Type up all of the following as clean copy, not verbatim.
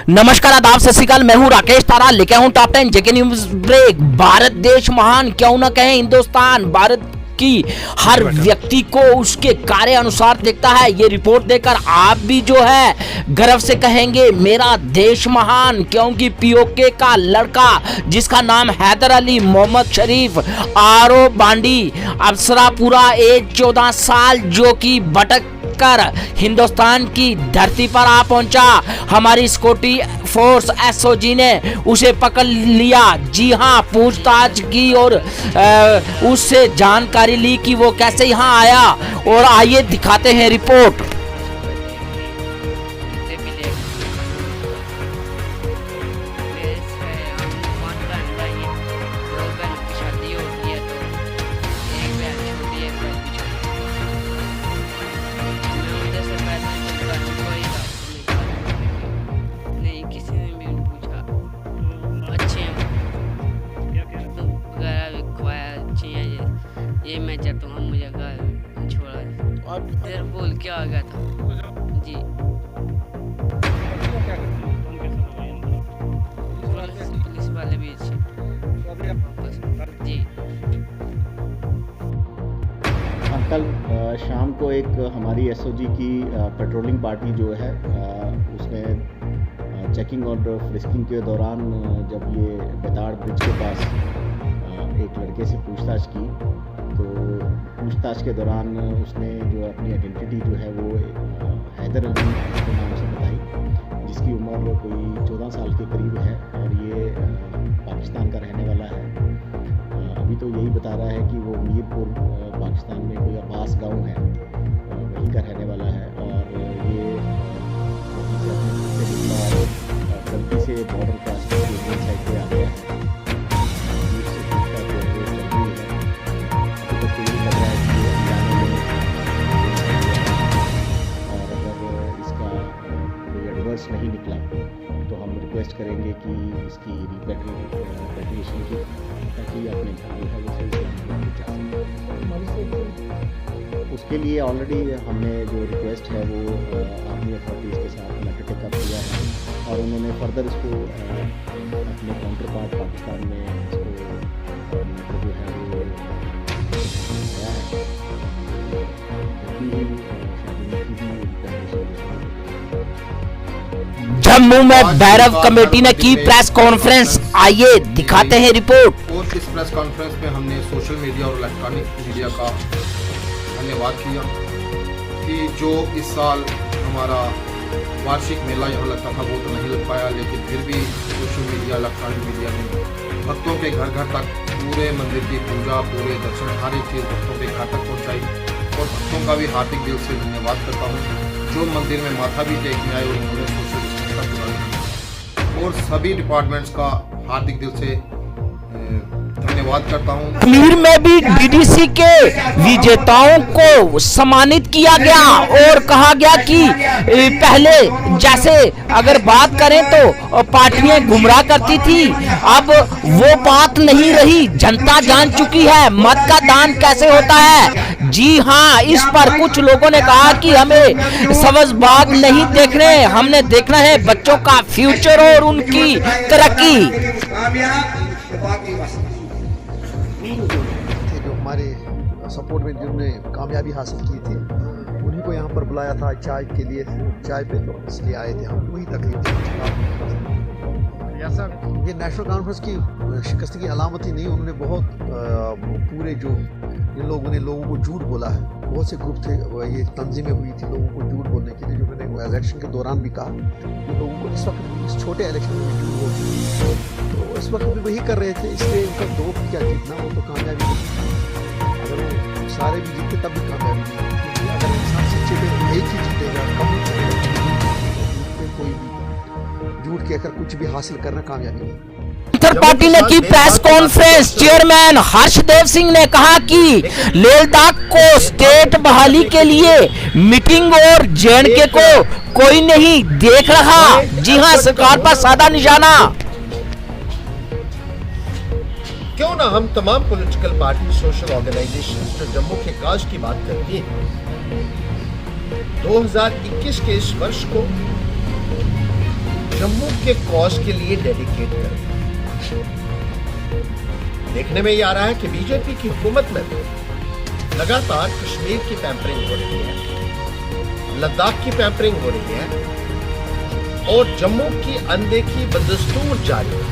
नमस्कार, आदाब, सत श्री अकाल। मैं हूं राकेश तारा, लेके हूं top 10 JK news break. Bharat देश महान, क्यों ना कहें हिंदुस्तान भारत की हर व्यक्ति को उसके कार्य अनुसार देखता है। ये रिपोर्ट देखकर आप भी जो है गर्व से कहेंगे मेरा देश महान, क्योंकि पीओके का लड़का जिसका नाम हैदर अली मोहम्मद शरीफ आरो बांडी अफसरापुरा एज 14 साल जो कि भटक कर हिंदुस्तान की धरती पर आ पहुंचा। हमारी सिक्योरिटी फोर्स एसओजी ने उसे पकड़ लिया। जी हां, पूछताछ की और उससे जानकारी ली कि वो कैसे यहां आया, और आइए दिखाते हैं रिपोर्ट। ये मैं जब तुम मुझे घर छोड़ा और फिर बोल के आ गया था जी। पुलिस वाले भी अच्छे जी। कल शाम को एक हमारी एसओजी की पेट्रोलिंग पार्टी जो है उसने चेकिंग और फ्रिस्किंग के दौरान जब ये बेताड़ ब्रिज के पास एक लड़के से पूछताछ की, तो पूछताछ के दौरान उसने जो अपनी आइडेंटिटी जो है वो हैदर अली के नाम से बताई, जिसकी उम्र कोई 14 साल के करीब है और ये पाकिस्तान का रहने वाला है। अभी तो यही बता रहा है कि वो मीरपुर पाकिस्तान में कोई अब्बास गांव है, वहीं का रहने वाला है। और ये गलती से बॉर्डर क्रॉस करके इंडियन साइड पे आ गया है। नहीं निकला तो हम रिक्वेस्ट करेंगे कि इसकी रिपेट्रिएशन की, ताकि अपने घर जो है वो सही से जा सके। उसके लिए ऑलरेडी हमने जो रिक्वेस्ट है वो आर्मी अथॉरिटीज़ के साथ लेटर टेकअप किया है और उन्होंने फर्दर इसको अपने काउंटर पार्ट पाकिस्तान में इसको जो है वो गया है। जम्मू में भैरव कमेटी ने की प्रेस कॉन्फ्रेंस, आइए दिखाते हैं रिपोर्ट। और इस प्रेस कॉन्फ्रेंस में हमने सोशल मीडिया और इलेक्ट्रॉनिक मीडिया का धन्यवाद किया कि जो इस साल हमारा वार्षिक मेला यहाँ लगता था वो तो नहीं लग पाया, लेकिन फिर भी सोशल मीडिया इलेक्ट्रॉनिक मीडिया ने भक्तों के घर घर तक पूरे मंदिर की पूजा, पूरे दर्शन, हर एक चीज़ भक्तों के घर तक पहुँचाई। और भक्तों का भी हार्दिक दिल से धन्यवाद करता हूँ जो मंदिर में माथा भी टेकने आए और उन्होंने सोशल और सभी डिपार्टमेंट्स का हार्दिक दिल से धन्यवाद करता हूं। कश्मीर में भी डीडीसी के विजेताओं को सम्मानित किया गया और कहा गया कि पहले जैसे अगर बात करें तो पार्टियां गुमराह करती थी, अब वो बात नहीं रही। जनता जान चुकी है मत का दान कैसे होता है। जी हाँ, इस पर कुछ लोगों ने कहा कि हमें सब्ज बाग नहीं देखने, हमने देखना है बच्चों का फ्यूचर और उनकी तरक्की। जो हमारे सपोर्ट में जिन्होंने कामयाबी हासिल की थी उन्हीं को यहाँ पर बुलाया था चाय के लिए, चाय पे, तो इसलिए आए थे हम। वही तकलीफ थी। ये नेशनल कॉन्फ्रेंस की शिकस्त की अलामत ही नहीं, उन्होंने बहुत पूरे जो इन लोगों को झूठ बोला है। बहुत से ग्रुप थे, ये तंजीमें हुई थी लोगों को झूठ बोलने के लिए, जो मैंने इलेक्शन के दौरान भी कहा कि लोगों को इस वक्त इस छोटे इलेक्शन में झूठ बोलते, तो इस वक्त भी वही कर रहे थे। इसलिए उनका दो क्या जीतना, वो तो कामयाबी नहीं। अगर वो सारे भी जीते तब भी कामयाबी नहीं, क्योंकि अगर इंसान सच्चे पे एक ही जीतेगा, कम कोई भी झूठ कहकर कुछ भी हासिल करना कामयाबी नहीं। पार्टी ने की press conference, chairman Harshdev Singh ने कहा कि लेह लद्दाख को स्टेट बहाली के लिए मीटिंग और जेएंडके को कोई नहीं देख रहा। जी हां, सरकार पर साधा निशाना। क्यों ना हम तमाम पॉलिटिकल पार्टी, सोशल ऑर्गेनाइजेशंस जो जम्मू के काज की बात करती हैं, 2021 के इस वर्ष को जम्मू के कॉज के लिए डेडिकेट करें। देखने में ये आ रहा है कि बीजेपी की हुकूमत में भी लगातार कश्मीर की पैम्परिंग हो रही है, लद्दाख की पैम्परिंग हो रही है और जम्मू की अनदेखी बदस्तूर जारी है।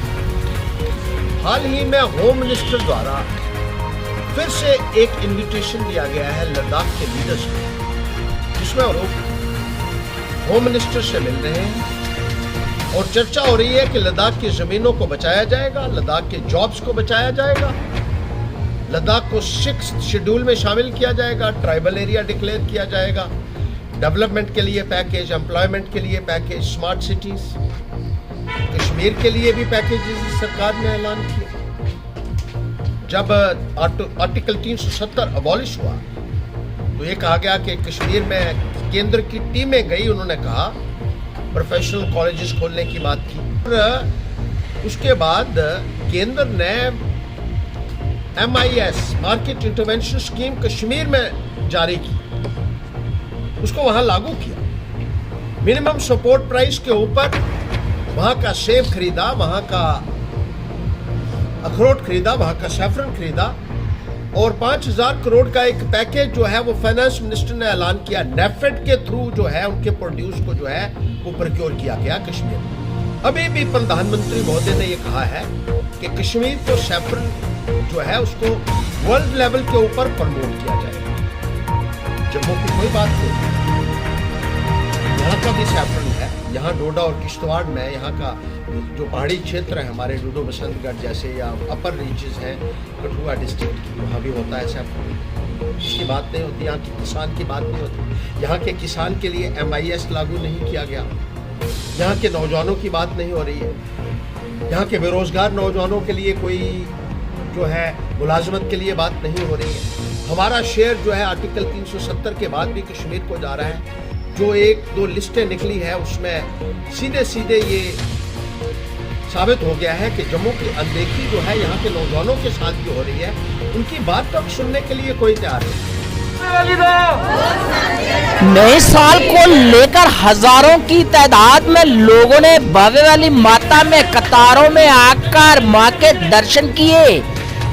हाल ही में होम मिनिस्टर द्वारा फिर से एक इनविटेशन दिया गया है लद्दाख के लीडर्स को, जिसमें वो होम मिनिस्टर से मिल रहे हैं और चर्चा हो रही है कि लद्दाख की जमीनों को बचाया जाएगा, लद्दाख के जॉब्स को बचाया जाएगा, लद्दाख को 6th शेड्यूल में शामिल किया जाएगा, ट्राइबल एरिया डिक्लेयर किया जाएगा, डेवलपमेंट के लिए पैकेज, एम्प्लॉयमेंट के लिए पैकेज, स्मार्ट सिटीज, कश्मीर के लिए भी पैकेजेस सरकार ने ऐलान किया। जब आर्टिकल 370 अबॉलिश हुआ तो ये कहा गया कि कश्मीर में केंद्र की टीमें गई, उन्होंने कहा प्रोफेशनल कॉलेजेस खोलने की बात की। और उसके बाद केंद्र ने MIS market intervention scheme Kashmir में जारी की, उसको वहां लागू किया। मिनिमम सपोर्ट प्राइस के ऊपर वहां का सेब खरीदा, वहां का अखरोट खरीदा, वहां का सैफरन खरीदा और 5000 करोड़ का एक पैकेज जो है वो फाइनेंस मिनिस्टर ने ऐलान किया। नेफेड के थ्रू जो है उनके प्रोड्यूस को जो है वो प्रोक्योर किया गया कश्मीर में। अभी भी प्रधानमंत्री महोदय ने ये कहा है कि कश्मीर को सैफरन जो है उसको वर्ल्ड लेवल के ऊपर प्रमोट किया जाएगा। जम्मू की कोई बात नहीं, यहाँ का भी सैफरन है, यहाँ डोडा और किश्तवाड़ में यहाँ का जो पहाड़ी क्षेत्र है हमारे डूडो बसंतगढ़ जैसे या अपर रीचेस हैं कठुआ डिस्ट्रिक्ट की, वहाँ भी होता है सैफरन। इसकी बात नहीं होती, यहाँ के किसान की बात नहीं होती। यहाँ के किसान के लिए MIS लागू नहीं किया गया, यहाँ के नौजवानों की बात नहीं हो रही है, यहाँ के बेरोजगार नौजवानों के लिए कोई जो है मुलाजमत के लिए बात नहीं हो रही है। हमारा शेयर जो है आर्टिकल 370 के बाद भी कश्मीर को जा रहा है। जो 1-2 लिस्टें निकली है उसमें सीधे सीधे ये साबित हो गया है कि जम्मू की अनदेखी जो है यहाँ के नौजवानों के साथ भी हो रही है, उनकी बात तक सुनने के लिए कोई तैयार नहीं। नए साल को लेकर हजारों की तादाद में लोगों ने भव्य वाली माता में कतारों में आकर मां के दर्शन किए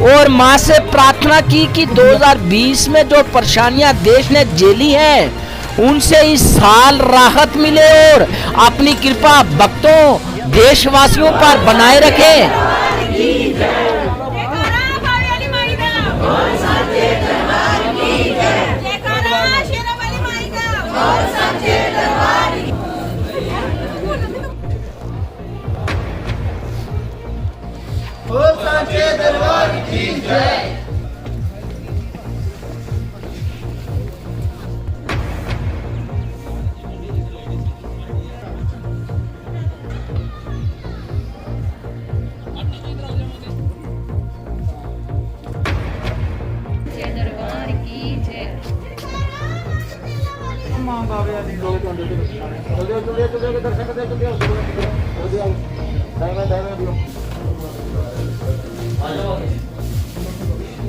और मां से प्रार्थना की कि 2020 में जो परेशानियां देश ने झेली हैं उनसे इस साल राहत मिले और अपनी कृपा भक्तों देशवासियों पर बनाए रखे।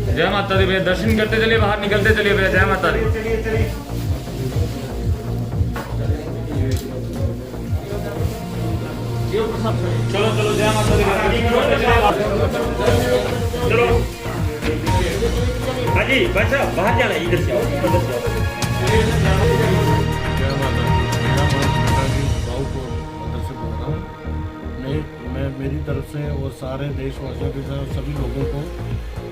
जय माता दी भैया, दर्शन करते चलिए, बाहर निकलते चलिए भैया। जय माता दी। चलो चलो, जय माता दी। चलो हाजी बच्चा बाहर जाना, इधर से आओ, इधर से आओ। जय माता दी। मेरा माताजी भाव को अंदर से बोल रहा हूँ। मैं मेरी तरफ से और सारे देशवासियों की तरफ सभी लोगों को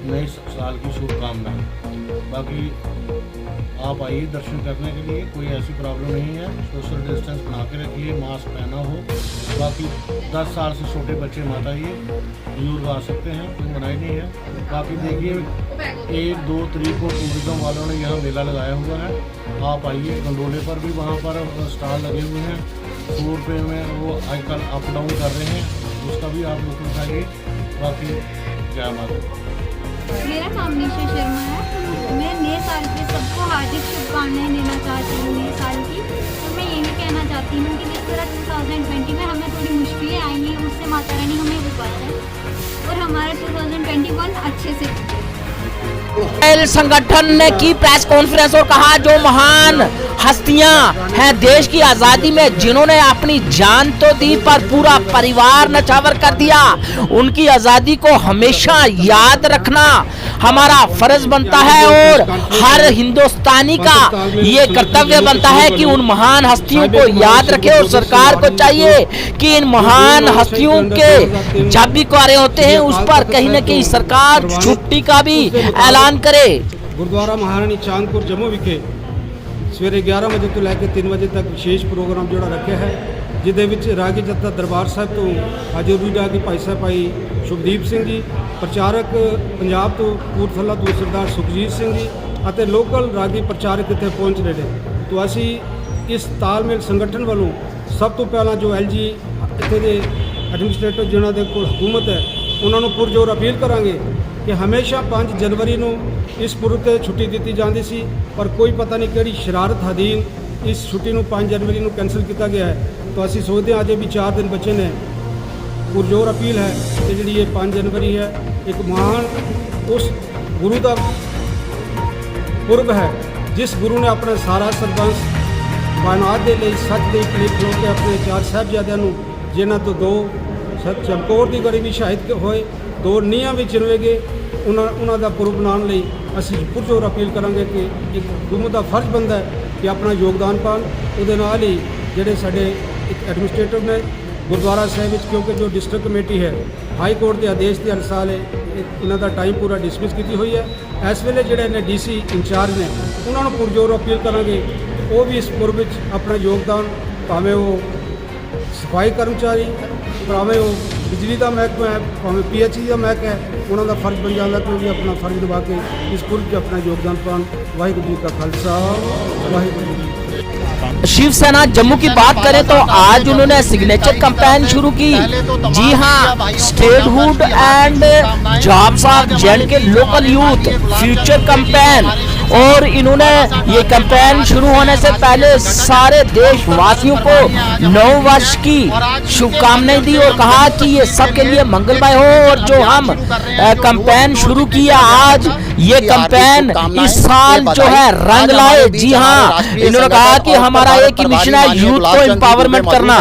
नए साल की शुभकामनाएं। बाकी आप आइए दर्शन करने के लिए, कोई ऐसी प्रॉब्लम नहीं है। सोशल डिस्टेंस बना के रखिए, मास्क पहना हो। बाकी 10 साल से छोटे बच्चे मत आइए, बुजुर्ग आ सकते हैं, कोई मनाही नहीं है। बाकी देखिए 1-2 तारीख को टूरिज्म वालों ने यहाँ मेला लगाया हुआ है, आप आइए। गंडोले पर भी वहाँ पर स्टॉल लगे हुए हैं, 100 रुपये में वो आजकल अप डाउन कर रहे हैं, उसका भी आप लोग उठाइए। बाकी जय माता। मेरा नाम निशा शर्मा है। मैं नए साल पे सबको हार्दिक शुभकामनाएं देना चाहती हूँ नए साल की। तो मैं यही कहना चाहती हूँ कि जिस तरह 2020 में हमें थोड़ी मुश्किलें आई हैं, उससे माता रानी हमें उबारा है और हमारा 2021 अच्छे से संगठन ने की प्रेस कॉन्फ्रेंस और कहा जो महान हस्तियां हैं देश की आजादी में जिन्होंने अपनी जान तो दी पर पूरा परिवार नछावर कर दिया। उनकी आजादी को हमेशा याद रखना हमारा फर्ज बनता है और हर हिंदुस्तानी का ये कर्तव्य बनता है कि उन महान हस्तियों को याद रखे। और सरकार को चाहिए कि इन महान हस्तियों के जब भी कार्य होते हैं उस पर कहीं न कहीं सरकार छुट्टी का भी ऐलान करे। गुरुद्वारा महारानी चांदपुर जम्मू विखे सवेरे 11 वजे तो लैके 3 वजे तक विशेष प्रोग्राम जोड़ा रखा है, जिहदे विच रागी जत्था दरबार साहब तो हाजरी रागी भाई साहब भाई शुभदीप सिंह जी, प्रचारक पंजाब तो कपूरथला तो सरदार सुखजीत सिंह जी ਅਤੇ लोकल रागी प्रचारक इत्थे पहुंच रहे हैं। तो असी इस तालमेल संगठन वालों सब तो पहला जो LG इत्थे दे एडमिनिस्ट्रेटर जिन्हां दे कोल हुकूमत है उन्होंने पुरजोर अपील करांगे कि हमेशा 5 जनवरी ਨੂੰ इस पुरब ਤੇ छुट्टी दी जाती सी, पर कोई पता नहीं किहड़ी शरारत अधीन इस छुट्टी ਨੂੰ 5 जनवरी ਨੂੰ कैंसल किया गया है। तो असी सोचते हैं अजे भी 4 दिन बचे ने। पुरजोर अपील है कि जी ये 5 जनवरी है एक महान उस गुरु का पुरब है जिस गुरु ने अपना सारा सरबंस कायनात के लिए सच के लिए खलो के अपने 4 साहिबजादियां नूं जिन्हां तो 2 चमकौर की गढ़ी भी शहीद होए, 2 नीहां भी चिनवे गए, उन्हां दा पुरब मनाउण लई असीं पुरजोर अपील करांगे कि एक गुरु का फर्ज बनता है कि अपना योगदान पान। उहदे नाल ही जिहड़े साडे एक एडमिनिस्ट्रेटर ने गुरुद्वारा साहिब विच, क्योंकि जो डिस्ट्रिक्ट कमेटी है हाई कोर्ट के आदेश के अनुसार इन्हां दा टाइम पूरा डिसमिस की हुई है। इस वेले जिहड़े ने DC इंचार्ज ने उन्होंने पुरजोर अपील करांगे वो भी इस पुरब विच अपना योगदान, भावें वो सफाई कर्मचारी, भावें वो बिजली का महकमा है, भावें PHE का महकमा है, उन्होंने फर्ज बन जाता कि भी अपना फर्ज निभा के इस पुरब में अपना योगदान पान। वाहिगुरू जी का खालसा वाहिगुरू जी। शिवसेना जम्मू की बात करें तो आज उन्होंने सिग्नेचर कैंपेन शुरू की। जी हाँ, statehood and jobs of J and के लोकल यूथ फ्यूचर कैंपेन, और इन्होंने ये कैंपेन शुरू होने से पहले सारे देशवासियों को नव वर्ष की शुभकामनाएं दी और कहा कि ये सबके लिए मंगलमय हो। और जो हम कैंपेन शुरू किया आज, ये कैंपेन इस साल जो है रंग लाए। जी हाँ, इन्होंने कहा कि हमारा एक मिशन है यूथ को एम्पावरमेंट करना।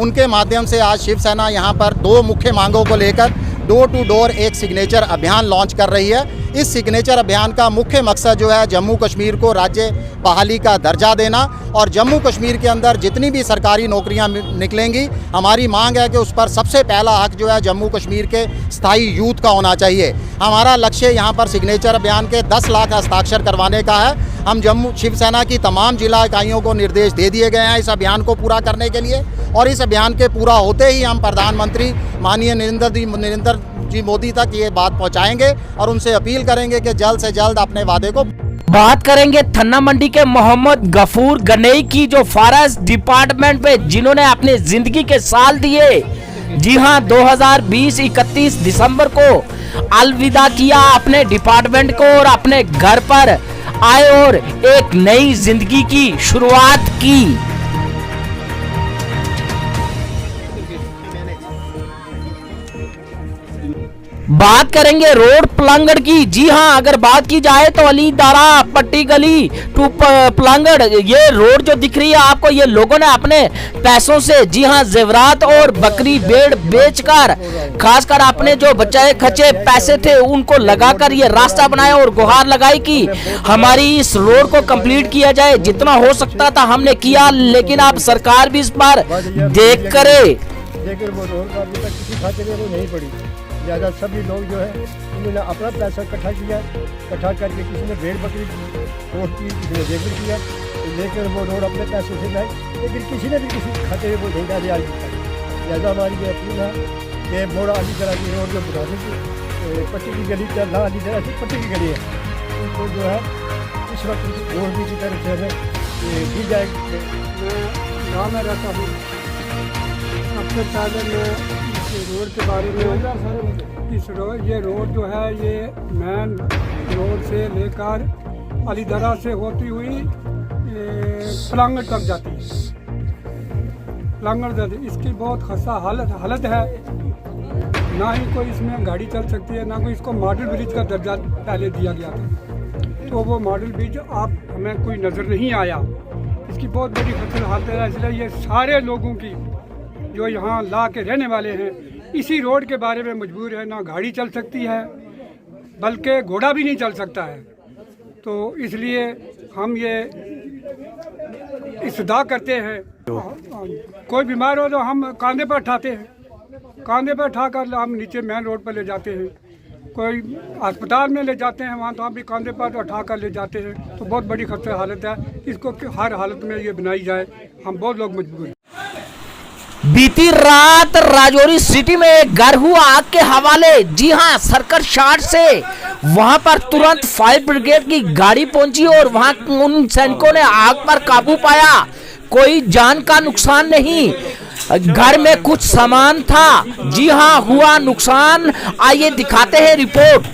उनके माध्यम से आज शिवसेना यहाँ पर 2 मुख्य मांगों को लेकर डोर टू डोर एक सिग्नेचर अभियान लॉन्च कर रही है। इस सिग्नेचर अभियान का मुख्य मकसद जो है जम्मू कश्मीर को राज्य बहाली का दर्जा देना, और जम्मू कश्मीर के अंदर जितनी भी सरकारी नौकरियां निकलेंगी, हमारी मांग है कि उस पर सबसे पहला हक जो है जम्मू कश्मीर के स्थायी यूथ का होना चाहिए। हमारा लक्ष्य यहाँ पर सिग्नेचर अभियान के 10 लाख हस्ताक्षर करवाने का है। हम जम्मू शिवसेना की तमाम जिला इकाइयों को निर्देश दे दिए गए हैं इस अभियान को पूरा करने के लिए, और इस अभियान के पूरा होते ही हम प्रधानमंत्री माननीय नरेंद्र जी मोदी तक ये बात पहुंचाएंगे और उनसे अपील करेंगे कि जल्द से जल्द अपने वादे को। बात करेंगे थन्ना मंडी के मोहम्मद गफूर गनई की, जो फॉरेस्ट डिपार्टमेंट में जिन्होंने अपने जिंदगी के साल दिए। जी हाँ, 2020 31 दिसंबर को अलविदा किया अपने डिपार्टमेंट को और अपने घर पर आए और एक नई जिंदगी की शुरुआत की। बात करेंगे रोड पलंगड़ की। जी हाँ, अगर बात की जाए तो अली दारा पट्टी गली टू पलंगड़, ये रोड जो दिख रही है आपको, ये लोगों ने अपने पैसों से, जी हाँ, जेवरात और बकरी भेड़ बेचकर, खासकर अपने जो बचाए खचे पैसे थे उनको लगाकर ये रास्ता बनाया और गुहार लगाई कि हमारी इस रोड को कंप्लीट किया जाए। जितना हो सकता था हमने किया, लेकिन अब सरकार भी इस पर देख करे। लेकिन वो रोड का अभी तक किसी खाते में वो नहीं पड़ी। ज़्यादा सभी लोग जो है उन्होंने अपना पैसा इकट्ठा किया, इकट्ठा करके किसी ने भेड़ बकरी पोस्ट की, किसी ने जेवर किया, लेकर वो रोड अपने पैसे से लाए, लेकिन किसी ने भी किसी खाते में वो नहीं डाले आज तक। लिहाजा हमारी ये अपील है कि मोड़ा अली तरह की रोड जो बनाने की पट्टी की गली चलना अली तरह की पट्टी की गली है, उनको जो है इस वक्त रोड की तरफ से हमें दी जाएगी। मैं गाँव में रहता हूँ, अपने चादर में रोड के बारे में, इस रोड, ये रोड जो है ये मेन रोड से लेकर अलीदरा से होती हुई पलंगड़ तक जाती है। पलंगड़ जाती, इसकी बहुत खस्ता हालत है। ना ही कोई इसमें गाड़ी चल सकती है, ना कोई इसको मॉडल ब्रिज का दर्जा पहले दिया गया था, तो वो मॉडल ब्रिज आप हमें कोई नज़र नहीं आया। इसकी बहुत बड़ी खतर हालत है। इसलिए ये सारे लोगों की जो यहाँ ला के रहने वाले हैं इसी रोड के बारे में मजबूर है। ना गाड़ी चल सकती है बल्कि घोड़ा भी नहीं चल सकता है। तो इसलिए हम ये इस्तदा करते हैं, कोई बीमार हो तो हम कंधे पर उठाते हैं, कंधे पर उठाकर हम नीचे मेन रोड पर ले जाते हैं। कोई अस्पताल में ले जाते हैं वहाँ तो हम भी कंधे पर उठा कर ले जाते हैं। तो बहुत बड़ी खतरा हालत है, इसको हर हालत में ये बनाई जाए। हम बहुत लोग मजबूर हैं। बीती रात राजौरी सिटी में एक घर हुआ आग के हवाले। जी हां, सर्कट शार्ट से वहां पर तुरंत फायर ब्रिगेड की गाड़ी पहुंची और वहां उन सैनिकों ने आग पर काबू पाया। कोई जान का नुकसान नहीं, घर में कुछ सामान था। जी हां, हुआ नुकसान, आइए दिखाते हैं रिपोर्ट।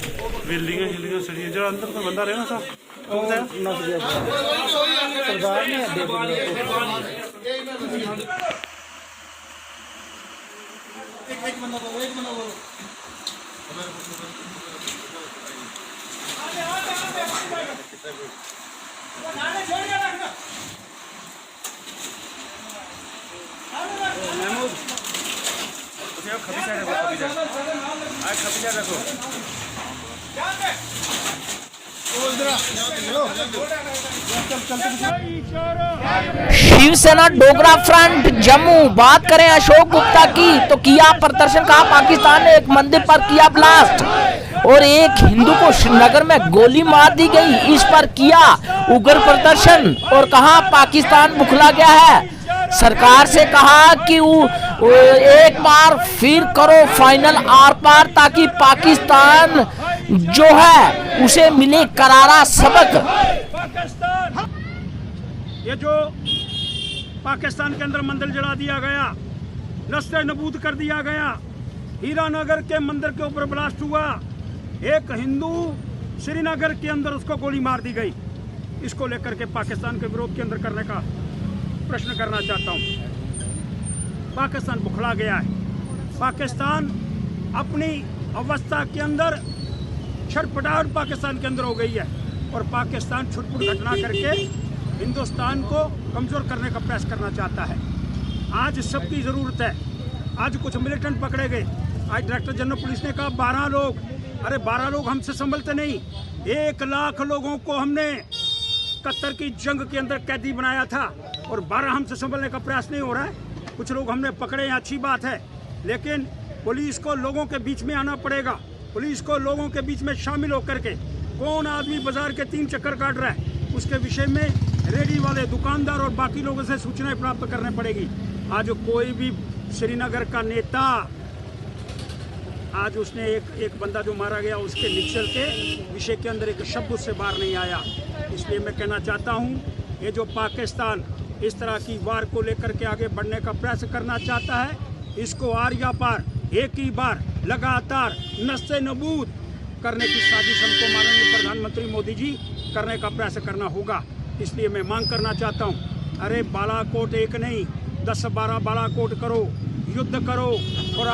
शिवसेना डोगरा फ्रंट जम्मू। बात करें अशोक गुप्ता की तो किया प्रदर्शन, कहा पाकिस्तान ने एक मंदिर पर किया ब्लास्ट और एक हिंदू को श्रीनगर में गोली मार दी गई। इस पर किया उग्र प्रदर्शन और कहा पाकिस्तान बुखला गया है। सरकार से कहा कि एक बार फिर करो फाइनल आर पार ताकि पाकिस्तान जो है उसे मिले करारा सबक। ये जो पाकिस्तान के अंदर मंदिर जला दिया गया, नस्ते नबूद कर दिया गया, हीरानगर के मंदिर के ऊपर ब्लास्ट हुआ, एक हिंदू श्रीनगर के अंदर उसको गोली मार दी गई। इसको लेकर के पाकिस्तान के विरोध के अंदर करने का प्रश्न करना चाहता हूं। पाकिस्तान बुखला गया है। पाकिस्तान अपनी अवस्था के अंदर छटपटाहट पाकिस्तान के अंदर हो गई है और पाकिस्तान छुटपुट घटना करके हिंदुस्तान को कमजोर करने का प्रयास करना चाहता है। आज सबकी ज़रूरत है। आज कुछ मिलिटेंट पकड़े गए। आज डायरेक्टर जनरल पुलिस ने कहा 12 लोग, अरे 12 लोग हमसे संभलते नहीं। 1 लाख लोगों को हमने 71 की जंग के अंदर कैदी बनाया था और 12 हमसे संभलने का प्रयास नहीं हो रहा है। कुछ लोग हमने पकड़े, अच्छी बात है, लेकिन पुलिस को लोगों के बीच में आना पड़ेगा। पुलिस को लोगों के बीच में शामिल होकर के कौन आदमी बाजार के 3 चक्कर काट रहा है उसके विषय में रेडी वाले दुकानदार और बाकी लोगों से सूचनाएं प्राप्त करने पड़ेगी। आज कोई भी श्रीनगर का नेता, आज उसने एक बंदा जो मारा गया उसके निश्चल के विषय के अंदर एक शब्द उससे बाहर नहीं आया। इसलिए मैं कहना चाहता हूँ, ये जो पाकिस्तान इस तरह की वार को लेकर के आगे बढ़ने का प्रयास करना चाहता है, इसको आर्या पार एक ही बार लगातार नस्ते नबूद करने की साजिश हमको माननीय प्रधानमंत्री मोदी जी करने का प्रयास करना होगा। इसलिए मैं मांग करना चाहता हूँ, अरे बालाकोट एक नहीं 10-12 बालाकोट करो, युद्ध करो और